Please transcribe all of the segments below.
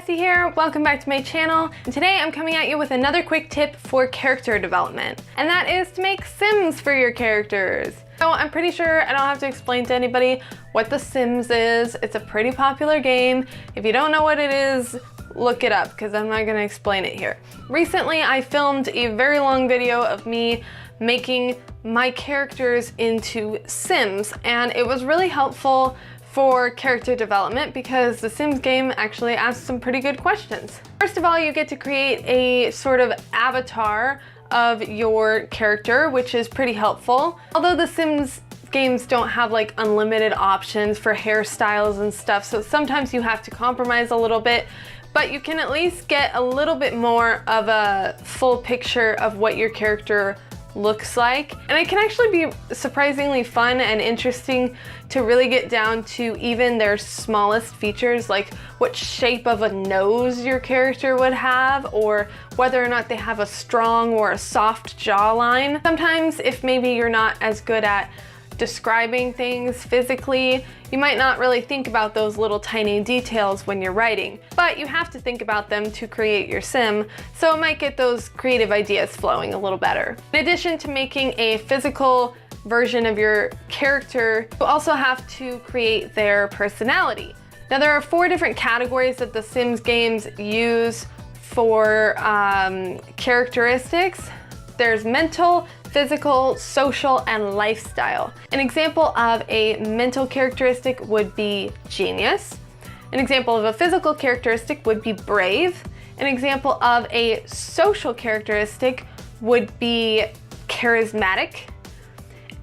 Cassie here, welcome back to my channel, and today I'm coming at you with another quick tip for character development, and that is to make Sims for your characters. So I'm pretty sure I don't have to explain to anybody what The Sims is. It's a pretty popular game. If you don't know what it is, look it up because I'm not going to explain it here. Recently I filmed a very long video of me making my characters into Sims, and it was really helpful for character development because the Sims game actually asks some pretty good questions. First of all, you get to create a sort of avatar of your character, which is pretty helpful. Although the Sims games don't have like unlimited options for hairstyles and stuff, so sometimes you have to compromise a little bit, but you can at least get a little bit more of a full picture of what your character looks like. And it can actually be surprisingly fun and interesting to really get down to even their smallest features, like what shape of a nose your character would have, or whether or not they have a strong or a soft jawline. Sometimes if maybe you're not as good at describing things physically, you might not really think about those little tiny details when you're writing, but you have to think about them to create your sim, so it might get those creative ideas flowing a little better. In addition to making a physical version of your character, you also have to create their personality. Now there are 4 different categories that the Sims games use for characteristics. There's mental, physical, social, and lifestyle. An example of a mental characteristic would be genius. An example of a physical characteristic would be brave. An example of a social characteristic would be charismatic.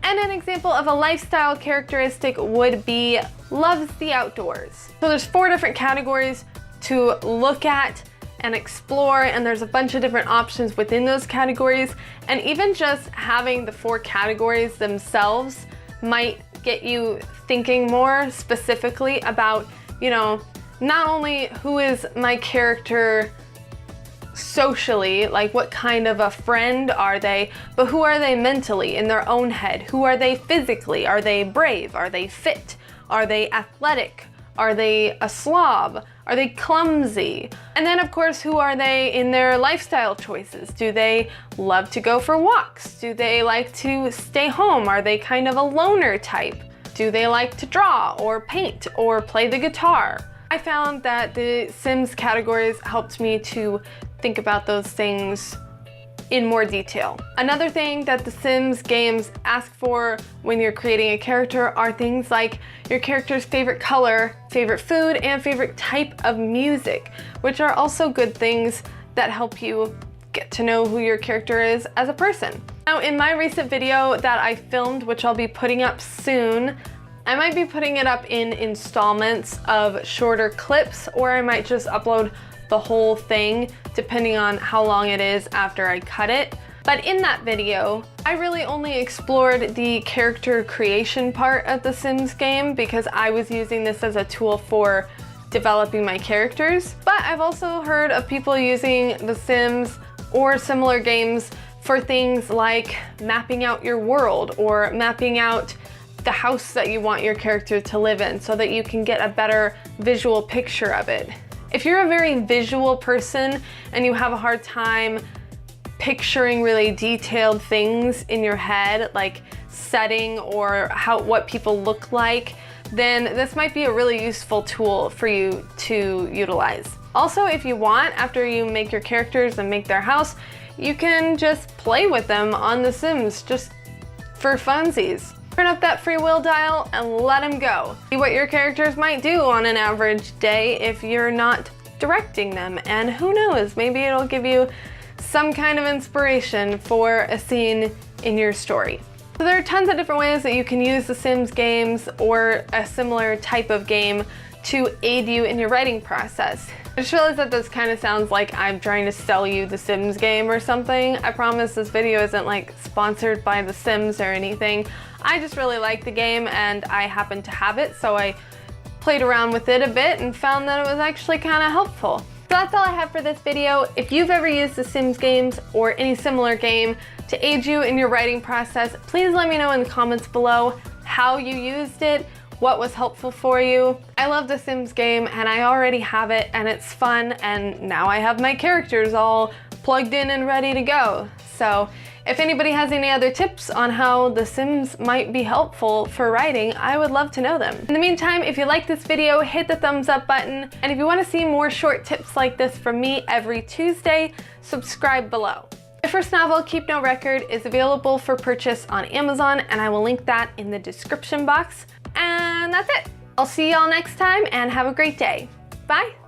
And an example of a lifestyle characteristic would be loves the outdoors. So there's 4 different categories to look at and explore, and there's a bunch of different options within those categories, and even just having the 4 categories themselves might get you thinking more specifically about, you know, not only who is my character socially, like what kind of a friend are they, but who are they mentally in their own head? Who are they physically? Are they brave? Are they fit? Are they athletic? Are they a slob? Are they clumsy? And then of course, who are they in their lifestyle choices? Do they love to go for walks? Do they like to stay home? Are they kind of a loner type? Do they like to draw or paint or play the guitar? I found that the Sims categories helped me to think about those things in more detail. Another thing that the Sims games ask for when you're creating a character are things like your character's favorite color, favorite food, and favorite type of music, which are also good things that help you get to know who your character is as a person. Now, in my recent video that I filmed, which I'll be putting up soon, I might be putting it up in installments of shorter clips, or I might just upload the whole thing depending on how long it is after I cut it. But in that video, I really only explored the character creation part of the Sims game because I was using this as a tool for developing my characters. But I've also heard of people using the Sims or similar games for things like mapping out your world or mapping out the house that you want your character to live in so that you can get a better visual picture of it. If you're a very visual person and you have a hard time picturing really detailed things in your head, like setting or what people look like, then this might be a really useful tool for you to utilize. Also, if you want, after you make your characters and make their house, you can just play with them on The Sims just for funsies. Turn up that free will dial and let them go. See what your characters might do on an average day if you're not directing them, and who knows, maybe it'll give you some kind of inspiration for a scene in your story. So there are tons of different ways that you can use the Sims games or a similar type of game to aid you in your writing process. I just realized that this kind of sounds like I'm trying to sell you the Sims game or something. I promise this video isn't like sponsored by The Sims or anything. I just really like the game and I happen to have it, so I played around with it a bit and found that it was actually kind of helpful. So that's all I have for this video. If you've ever used the Sims games or any similar game to aid you in your writing process, please let me know in the comments below how you used it, what was helpful for you. I love the Sims game and I already have it and it's fun, and now I have my characters all plugged in and ready to go. So if anybody has any other tips on how The Sims might be helpful for writing, I would love to know them. In the meantime, if you like this video, hit the thumbs up button, and if you want to see more short tips like this from me every Tuesday, subscribe below. My first novel, Keep No Record, is available for purchase on Amazon, and I will link that in the description box. And that's it. I'll see y'all next time, and have a great day. Bye!